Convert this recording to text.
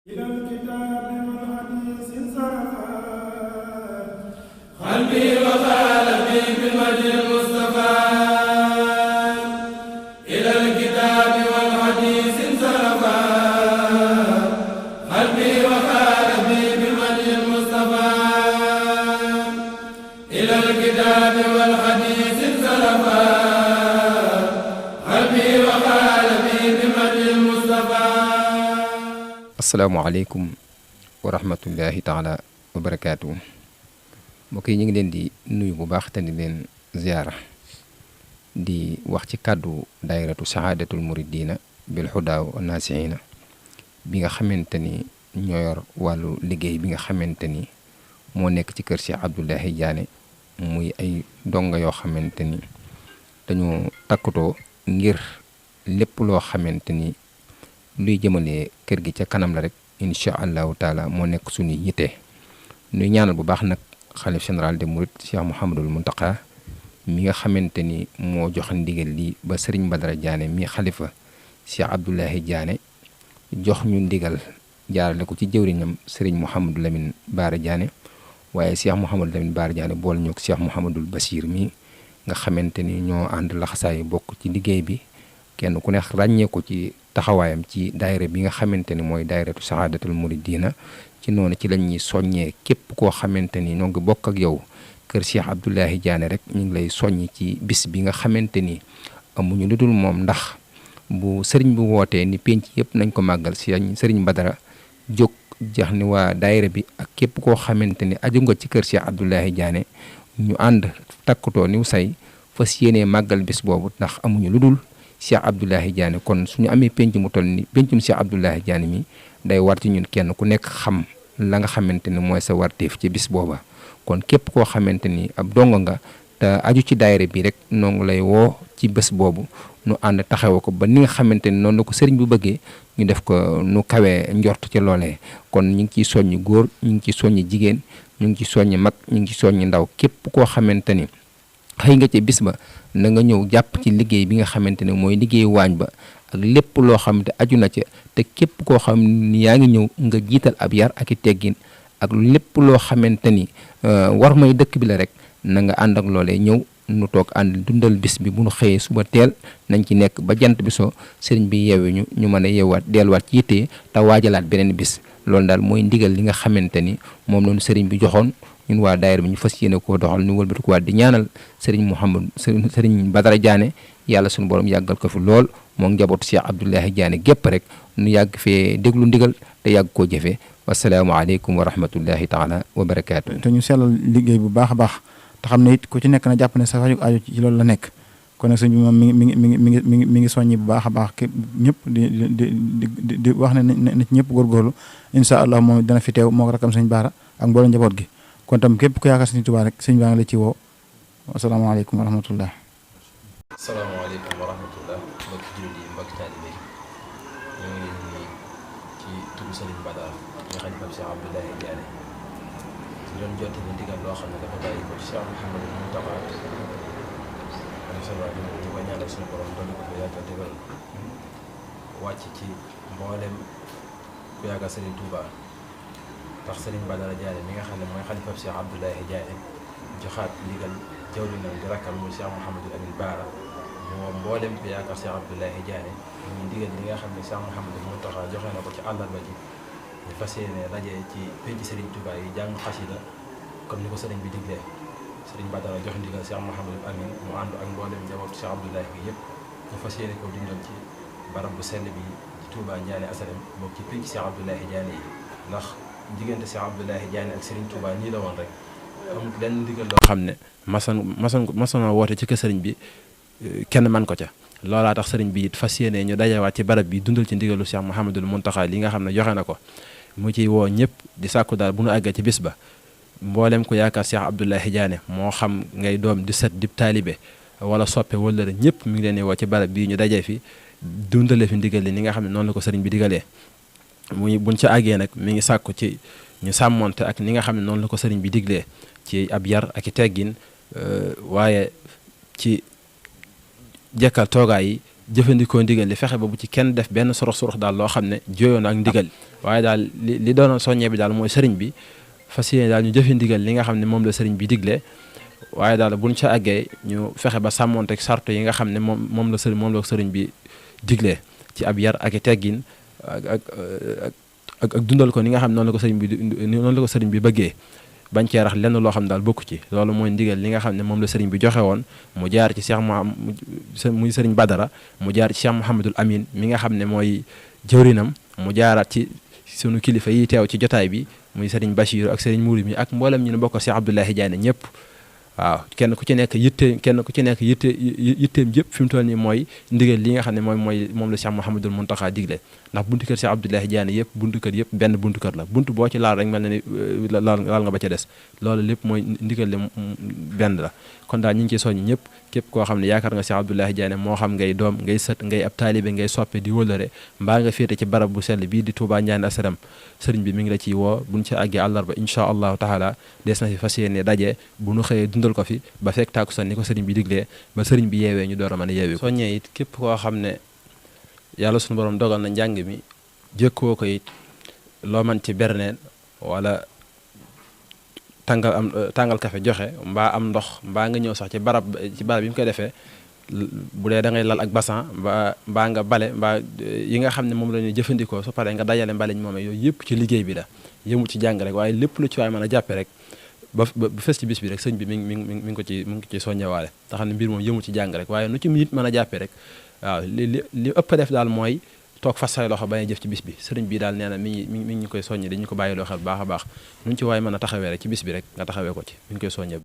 إلى الكتاب والحديث انصرفا قلبي وقلبي بالوجه المصطفى إلى الكتاب والحديث انصرفا قلبي وقلبي بالوجه المصطفى إلى الكتاب والحديث انصرفا قلبي وقلبي بالوجه المصطفى. asalaamaaleykum wa rahmatullahi taala wa barakaatu mbokk yi ñu ngi leen di nuyu bu baax te di leen ziyaara di wax ci kàddu daayiratu sahaadatul muridina bil hudaa wa naasiina bi nga xamante ni ñoo yor wàllu liggéey bi nga xamante ni moo nekk ci kër Cheikh Abdoulaye Diané muy ay donga yoo xamante ni dañoo takkutoo ngir lépp loo xamante ni luy jëmale kër gi ca kanam la rek incha allahu taala moo nekk suñu yitte nuy ñaanal bu baax nag xalif général des mourides Cheikh Mouhamadul Mountakha mi nga xamante ni moo jox ndigal lii ba Serigne Badara Diané mi xalifa Cheikh Abdoulaye Diané jox ñu ndigal jaarale ko ci jëwriñam Serigne Mouhamadou Lamine Bara Diané waaye Cheikh Mouhamadou Lamine Bara Diané bool ñoo ko Cheikh Mouhamadul Bachir mi nga xamante ni ñoo ànd laxasaay bokk ci liggéey bi kenn ku ne ràññee ko ci taxawaayam ci daayira bi nga xamante ni mooy daayiratu sahaadatul muridina ci noonu ci lañ ñuy soññee képp koo xamante ni ñoo ngi bokk ak yow kër Cheikh Abdoulaye Diané rek ñu ngi lay soññ ci bis bi nga xamante ni amuñu lu dul moom ndax bu sëriñ bu wootee ni penc yëpp nañ ko màggal sëriñ Badara jóg jax ni waa daayira bi ak képp koo xamante ni aju nga ci kër Cheikh Abdoulaye Diané ñu ànd takkutoo niw say fas yéenee màggal bis boobu ndax amuñu lu dul Cheikh Abdoulaye Diané kon suñu amee penc mu toll ni pencum Cheikh Abdoulaye Diané mi day war ci ñun kenn ku nekk xam la nga xamante ni mooy sa warteef ci bis booba kon képp koo xamante ni ab dongo nga te aju ci daayira bi rek noonu lay woo ci bés boobu nu ànd taxawe ko ba ni nga xamante ni noonu la ko sëriñ bu bëggee ñu def ko nu kawee njort ci loolee kon ñu ngi ciy soññi góor ñu ngi ciy soññi jigéen ñu ngi ci soññi mag ñu ngi ci soññi ndaw képp koo xamante ni xëy nga ci bis ba na nga ñëw jàpp ci liggéey bi nga xamante ne mooy liggéey waañ ba ak lépp loo xamante aju na ca te képp koo xam ni yaa ngi ñëw nga jiital ab yar ak i teggin ak lépp loo xamante ni war may dëkk bi la rek na nga ànd ak loolee ñëw nu toog ànd dundal bis bi bu nu xëyee suba teel nañ ci nekk ba jant bi soo sëriñ bi yeewe ñu mën a yeewaat delluwaat ci yitte te waajalaat beneen bis loolu daal mooy ndigal li nga xamante ni moom loonu sëriñ bi joxoon ñun waa daayira bi ñu fas yéene koo doxal ñu wëlbati ko waat di ñaanal sëriñ Badara Diané yàlla suñu borom yàggal ko fi lool moom njabootu Cheikh Abdoulaye Diané gépp rek nu yàgg fee déglu ndigal te yàgg koo jëfee wasalaamaaleykum wa rahmatullahi taala wa barakaatu. te ñu sellal liggéey bu baax a baax te xam ne it ku ci nekk na jàpp ne sa faju aajo ci loolu la nekk kon nag sëñ bi moom mi ngi soññi bu baax a baax képp ñëpp di wax ne na ci ñëpp góorgóorlu incha allah moom dana fi teew moo ko rakam sëñ Baara ak mbooloo njaboot gi kon tam képp ku yaakaar sëñ Tuubaa rek sëñ baa ngi la ci woo asalaamaaleykum wa rahmatullah. asalaamaaleykum wa rahmatullah mbokki jullit yi mbokki taalibe yi ñoo ngi leen di ci turu Serigne Badara nga xalifa Cheikh Abdoulaye Diané ci doon jottali ndigal loo xam ne dafa bàyyi ko ci Cheikh Mouhamadou Mountakha di ko ñaanal suñu borom dolli ko fa yàggal dëggal wàcc ci mboolem ku yaakaar Serigne Touba tax Serigne Badara Diané mi nga xam ne mooy xalifa Cheikh Abdoulaye Diané joxaat ndigal jawriñam di rakkal muy Cheikh Mouhamadou Lamine Bara moo mboolem ku yaakaar Cheikh Abdoulaye Diané ñu ndigal li nga xam ne Cheikh Mouhamadou Mountakha joxe na ko ci àllarba ji ñu fas yéene daje ci penc Serigne Touba yi jàng xasida comme ni ko Serigne bi diglee Serigne Badara jox ndigal Cheikh Mouhamadou Amine mu ànd ak mboolem njabootu Cheikh Abdoulaye bi yëpp ñu fas yéene ko dundal ci barab bu sell bi ci Touba Ndiané Asalem bokk ci penc Cheikh Abdoulaye Diané yi ndax diggante Cheikh Abdoulaye Diané ak Serigne Touba nii la woon rek amul lenn ndigal loo xam ne masoon woote ci kër sëriñ bi kenn man ko ca loolaa tax sëriñ bi it fas yéene ñu dajawaat ci barab bi dundal ci ndigalu Cheikh Mouhamadul Mountakha li nga xam ne joxe na ko mu ciy woo ñëpp di sàkku daal bu nu àggee ci bis ba mboolem ko yaakaar Cheikh Abdoulaye Diané moo xam ngay doom di set di taalibe wala soppe wala ñëpp mi ngi leen di woo ci barab bii ñu dajee fi dundale fi ndigal li ni nga xam ne noonu la ko sëriñ bi digalee muy buñ ca àggee nag mi ngi sàkku ci ñu sàmmonte ak ni nga xam ne noonu la ko sëriñ bi diglee ci ab yar ak i teggin waaye ci jekkal toogaay yi jëfandikoo ndigal li fexe ba bu ci kenn def benn surux daal loo xam ne jooyoon ak ndigal waaye daal li doonoon soññee bi daal mooy sëriñ bi fas yéene daal ñu jëfe ndigal li nga xam ne moom la sëriñ bi digle waaye daal buñ ca àggee ñu fexe ba sàmmonteeg sartu yi nga xam ne moom la sëriñ bi diglee ci ab yar ak i teggin ak dundal ko ni nga xam ne noonu la ko sëriñ bi bëggee bañ cee rax lenn loo xam daal bokku ci loolu mooy ndigal li nga xam ne moom la sëriñ bi joxe woon mu jaar ci muy sëriñ Badara mu jaar ci Cheikh Mouhamadul Amin mi nga xam ne mooy jëwrinam mu jaaraat ci sunu kilifa yi teew ci jotaay bi muy sëriñ Bachir ak sëriñ Mouri mi ak mboolem ñu ne bokk Cheikh Abdoulaye Diané ñëpp waaw kenn ku ci nekk yitteem jëpp fi mu toll nii mooy ndigal li nga xam ne moom la Cheikh Mouhamadul Mountakha digle ndax buntu kër Cheikh Abdoulaye Diané yëpp buntu kër yëpp benn buntu kër la buntu boo ci laal rek mel na ni laal nga ba ca des loolu lépp mooy ndigal li benn la kon daal ñu ngi ciy soññ ñëpp képp koo xam ne yaakaar nga Cheikh Abdoulaye Diané moo xam ngay doom ngay sët ngay ab taalibe ngay soppe di wëlëre mbaa nga féete ci barab bu sell bii di Touba Ndiané Assalam sëriñ bi mi ngi la ciy woo buñ ci àggee àllarba incha allahu taala des na fi fas yéene daje bu nu xëyee dundal ko fi ba fekk tàkkusaan ni ko sëriñ bi diglee ba sëriñ bi yeewee ñu door a mën a yeewee soññee it képp koo xam ne yàlla suñu borom dogal na njàng mi jëkkoo ko it loo man ci berneen wala tàngal kafe joxe mbaa am ndox mbaa nga ñëw sax ci barab yi mu koy defee bu dee da ngay lal ak bassan mbaa nga bale mbaa yi nga xam ne moom la ñuy jëfandikoo su paree nga dajale mbale ñu moomee yooyu yëpp ci liggéey bi la yëmu ci jàng rek waaye lépp lu ci waay mën a jàppe rek ba fes ci bis bi rek sëñ bi mi ngi ko ci soññewaale te xam ne mbir moom yëmu ci jàng rek waaye nu ci nit mën a jàppe rek waaw li ëpp def daal mooy toog fas say loxo bañ a jëf ci bis bi sëriñ bi daal nee na mi ngi ñu koy soññe dañu ko bàyyi loo xel baax a baax nu ñu ci waaye mën a taxawee rek ci bis bi rek nga taxawee ko ci mi ngi koy soññe